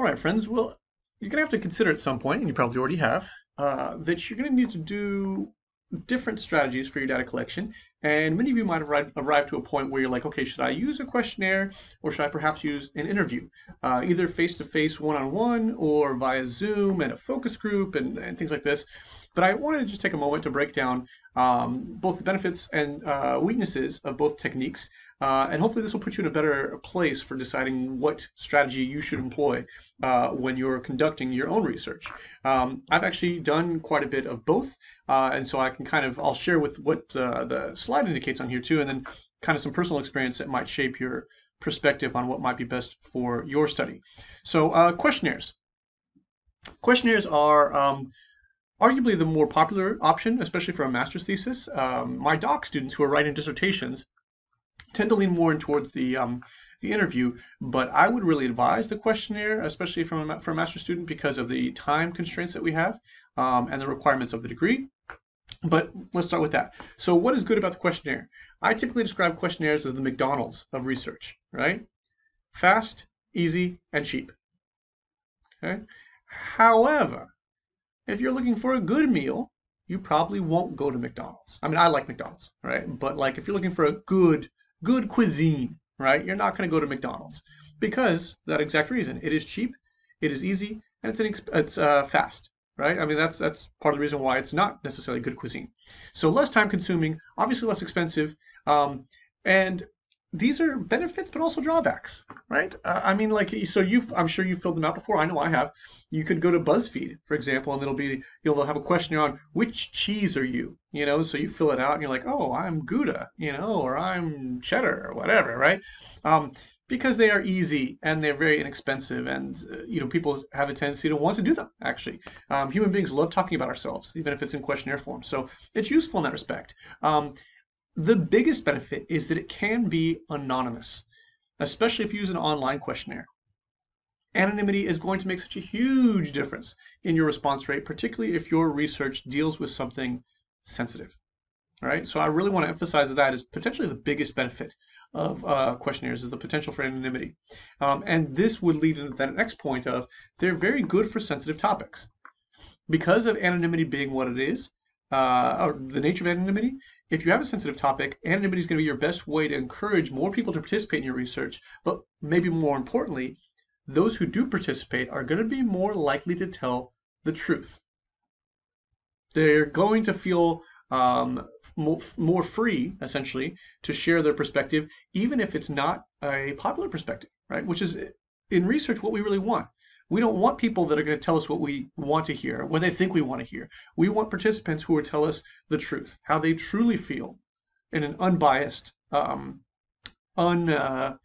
right, friends. Well, you're going to have to consider at some point, and you probably already have, that you're going to need to do different strategies for your data collection. And many of you might have arrived to a point where you're like, okay, should I use a questionnaire or should I perhaps use an interview? Either face-to-face, one-on-one, or via Zoom and a focus group and things like this. But I wanted to just take a moment to break down both the benefits and weaknesses of both techniques. And hopefully this will put you in a better place for deciding what strategy you should employ when you're conducting your own research. I've actually done quite a bit of both, and so I can I'll share with what the slide indicates on here too, and then kind of some personal experience that might shape your perspective on what might be best for your study. So questionnaires. Questionnaires are arguably the more popular option, especially for a master's thesis. My doc students who are writing dissertations tend to lean more in towards the interview, but I would really advise the questionnaire, especially for a master's student, because of the time constraints that we have and the requirements of the degree. But let's start with that. So what is good about the questionnaire? I typically describe questionnaires as the McDonald's of research, right? Fast, easy, and cheap. Okay. However, if you're looking for a good meal, you probably won't go to McDonald's. I mean, I like McDonald's, right? But like if you're looking for a good cuisine, right? You're not going to go to McDonald's because that exact reason. It is cheap, it is easy, and it's fast, right? I mean, that's part of the reason why it's not necessarily good cuisine. So less time consuming, obviously less expensive, and these are benefits, but also drawbacks, right? I mean, like, so I'm sure you've filled them out before. I know I have. You could go to BuzzFeed, for example, and it'll be, they'll have a questionnaire on which cheese are you, so you fill it out and you're like, oh, I'm Gouda, or I'm cheddar or whatever, right? Because they are easy and they're very inexpensive, and people have a tendency to want to do them. Actually, human beings love talking about ourselves, even if it's in questionnaire form. So it's useful in that respect. The biggest benefit is that it can be anonymous, especially if you use an online questionnaire. Anonymity is going to make such a huge difference in your response rate, particularly if your research deals with something sensitive. All right, so I really want to emphasize that as potentially the biggest benefit of questionnaires is the potential for anonymity. And this would lead into that next point of they're very good for sensitive topics. Because of anonymity being what it is, or the nature of anonymity, if you have a sensitive topic, anonymity is going to be your best way to encourage more people to participate in your research, but maybe more importantly, those who do participate are going to be more likely to tell the truth. They're going to feel more free, essentially, to share their perspective, even if it's not a popular perspective, right? Which is, in research, what we really want. We don't want people that are going to tell us what we want to hear, what they think we want to hear. We want participants who will tell us the truth, how they truly feel, in an unbiased, without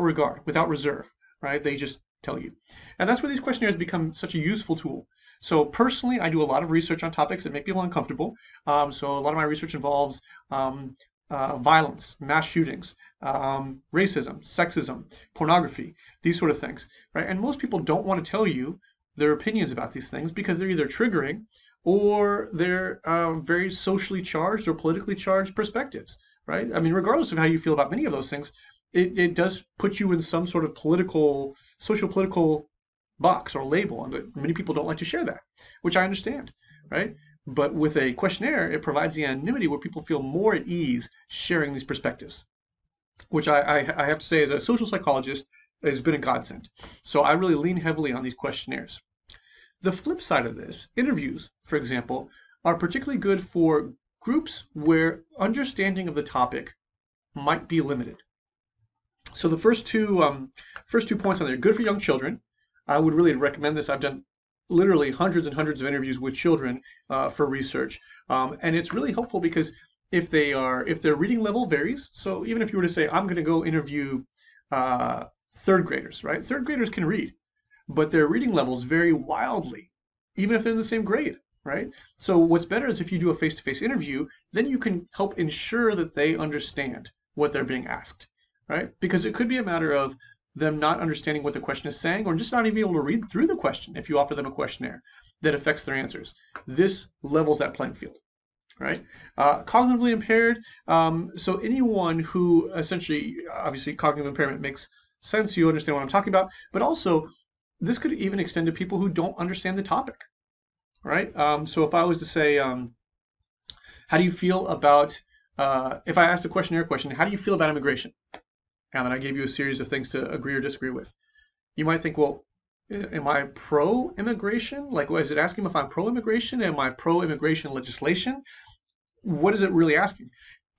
regard, without reserve, right? They just tell you. And that's where these questionnaires become such a useful tool. So personally, I do a lot of research on topics that make people uncomfortable. So a lot of my research involves violence, mass shootings, racism, sexism, pornography, these sort of things, right? And most people don't want to tell you their opinions about these things because they're either triggering or they're very socially charged or politically charged perspectives, right? I mean, regardless of how you feel about many of those things, it does put you in some sort of social political box or label, and many people don't like to share that, which I understand, right? But with a questionnaire, it provides the anonymity where people feel more at ease sharing these perspectives, which I have to say, as a social psychologist, has been a godsend. So I really lean heavily on these questionnaires. The flip side of this, interviews, for example, are particularly good for groups where understanding of the topic might be limited. So the first two points on there, good for young children. I would really recommend this. I've done literally hundreds and hundreds of interviews with children for research, and it's really helpful because if their reading level varies, so even if you were to say, I'm going to go interview third graders, right? Third graders can read, but their reading levels vary wildly, even if they're in the same grade, right? So what's better is if you do a face-to-face interview, then you can help ensure that they understand what they're being asked, right? Because it could be a matter of them not understanding what the question is saying, or just not even able to read through the question if you offer them a questionnaire that affects their answers. This levels that playing field, right? Cognitively impaired, so anyone who essentially, obviously cognitive impairment makes sense, you understand what I'm talking about, but also this could even extend to people who don't understand the topic, right? So if I was to say, how do you feel about, if I asked a questionnaire question, how do you feel about immigration? And then I gave you a series of things to agree or disagree with. You might think, well, am I pro-immigration? Like, is it asking if I'm pro-immigration? Am I pro-immigration legislation? What is it really asking?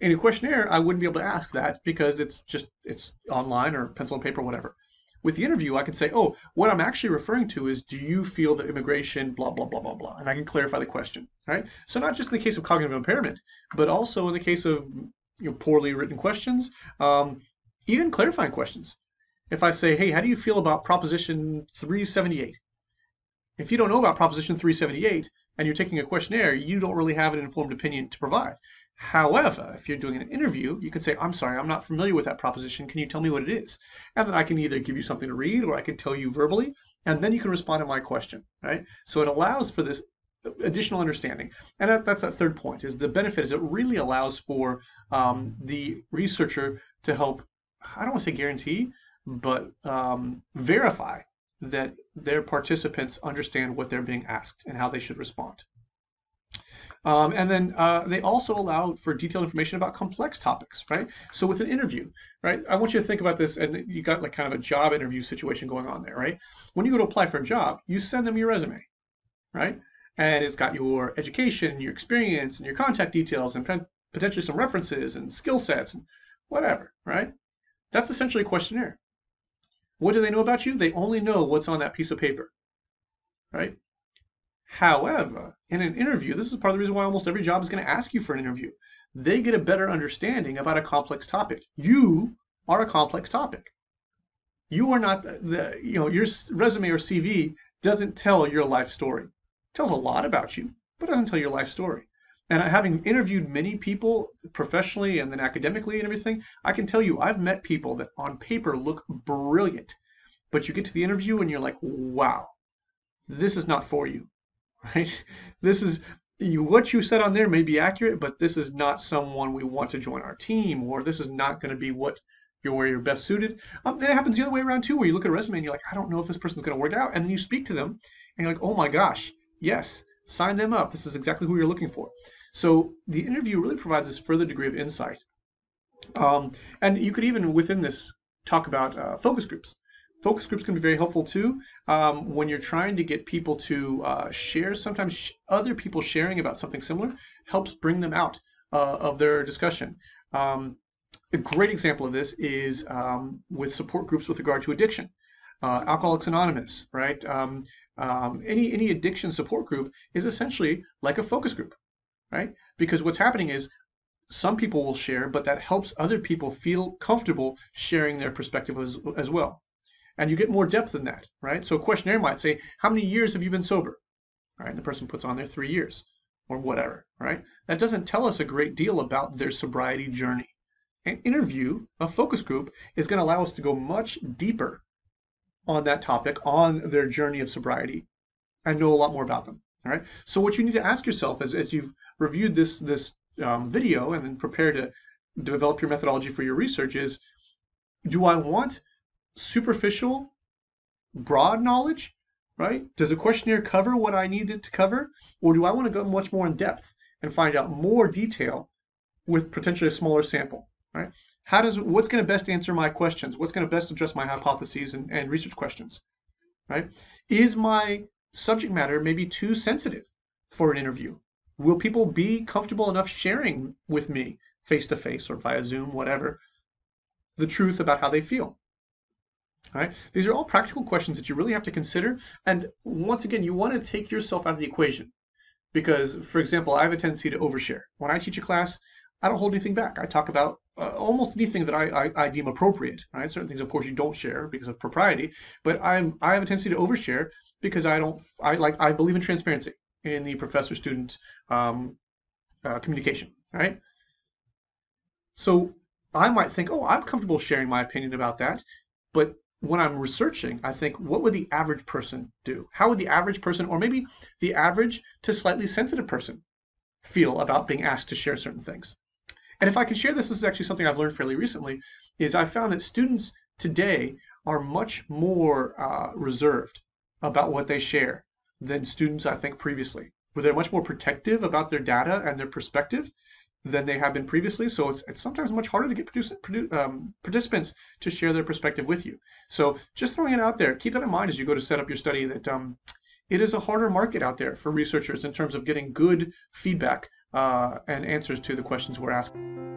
In a questionnaire, I wouldn't be able to ask that because it's online or pencil and paper, whatever. With the interview, I can say, oh, what I'm actually referring to is, do you feel that immigration, blah, blah, blah, blah, blah. And I can clarify the question, right? So not just in the case of cognitive impairment, but also in the case of poorly written questions, even clarifying questions. If I say, hey, how do you feel about Proposition 378? If you don't know about Proposition 378 and you're taking a questionnaire, you don't really have an informed opinion to provide. However, if you're doing an interview, you can say, I'm sorry, I'm not familiar with that proposition. Can you tell me what it is? And then I can either give you something to read or I can tell you verbally, and then you can respond to my question, right? So it allows for this additional understanding. And that's that third point, is the benefit is it really allows for the researcher to help, I don't want to say guarantee, but verify that their participants understand what they're being asked and how they should respond. And then they also allow for detailed information about complex topics, right? So with an interview, right? I want you to think about this, and you got like kind of a job interview situation going on there, right? When you go to apply for a job, you send them your resume, right? And it's got your education, your experience, and your contact details, and potentially some references and skill sets and whatever, right? That's essentially a questionnaire. What do they know about you? They only know what's on that piece of paper, right? However, in an interview, this is part of the reason why almost every job is going to ask you for an interview. They get a better understanding about a complex topic. You are a complex topic. You are not your resume or CV doesn't tell your life story. It tells a lot about you, but doesn't tell your life story. And having interviewed many people professionally and then academically and everything, I can tell you I've met people that on paper look brilliant, but you get to the interview and you're like, wow, this is not for you, right? This is what you said on there may be accurate, but this is not someone we want to join our team, or this is not going to be where you're best suited. Then it happens the other way around too, where you look at a resume and you're like, I don't know if this person's going to work out, and then you speak to them and you're like, oh my gosh, yes, sign them up. This is exactly who you're looking for. So the interview really provides this further degree of insight. And you could even within this talk about focus groups. Focus groups can be very helpful too when you're trying to get people to share. Sometimes other people sharing about something similar helps bring them out of their discussion. A great example of this is with support groups with regard to addiction. Alcoholics Anonymous, right? Any addiction support group is essentially like a focus group, right? Because what's happening is some people will share, but that helps other people feel comfortable sharing their perspective as well. And you get more depth in that, right? So a questionnaire might say, how many years have you been sober? Right? And the person puts on there 3 years or whatever, right? That doesn't tell us a great deal about their sobriety journey. An interview, a focus group, is going to allow us to go much deeper on that topic, on their journey of sobriety, and know a lot more about them. All right. So what you need to ask yourself as you've reviewed this video and then prepare to develop your methodology for your research is, do I want superficial, broad knowledge, right? Does a questionnaire cover what I need it to cover? Or do I want to go much more in depth and find out more detail with potentially a smaller sample, right? What's going to best answer my questions? What's going to best address my hypotheses and research questions, right? Is my subject matter maybe too sensitive for an interview? Will people be comfortable enough sharing with me face to face or via Zoom, whatever, the truth about how they feel? All right. These are all practical questions that you really have to consider. And once again, you want to take yourself out of the equation because, for example, I have a tendency to overshare. When I teach a class, I don't hold anything back. I talk about almost anything that I deem appropriate. Right. Certain things, of course, you don't share because of propriety. But I have a tendency to overshare because I believe in transparency in the professor-student communication. Right. So I might think, oh, I'm comfortable sharing my opinion about that, but when I'm researching, I think, what would the average person do? How would the average person, or maybe the average to slightly sensitive person, feel about being asked to share certain things? And if I can share this is actually something I've learned fairly recently, is I found that students today are much more reserved about what they share than students, I think, previously, where they're much more protective about their data and their perspective than they have been previously. So it's sometimes much harder to get participants to share their perspective with you. So just throwing it out there, keep that in mind as you go to set up your study, that it is a harder market out there for researchers in terms of getting good feedback and answers to the questions we're asking.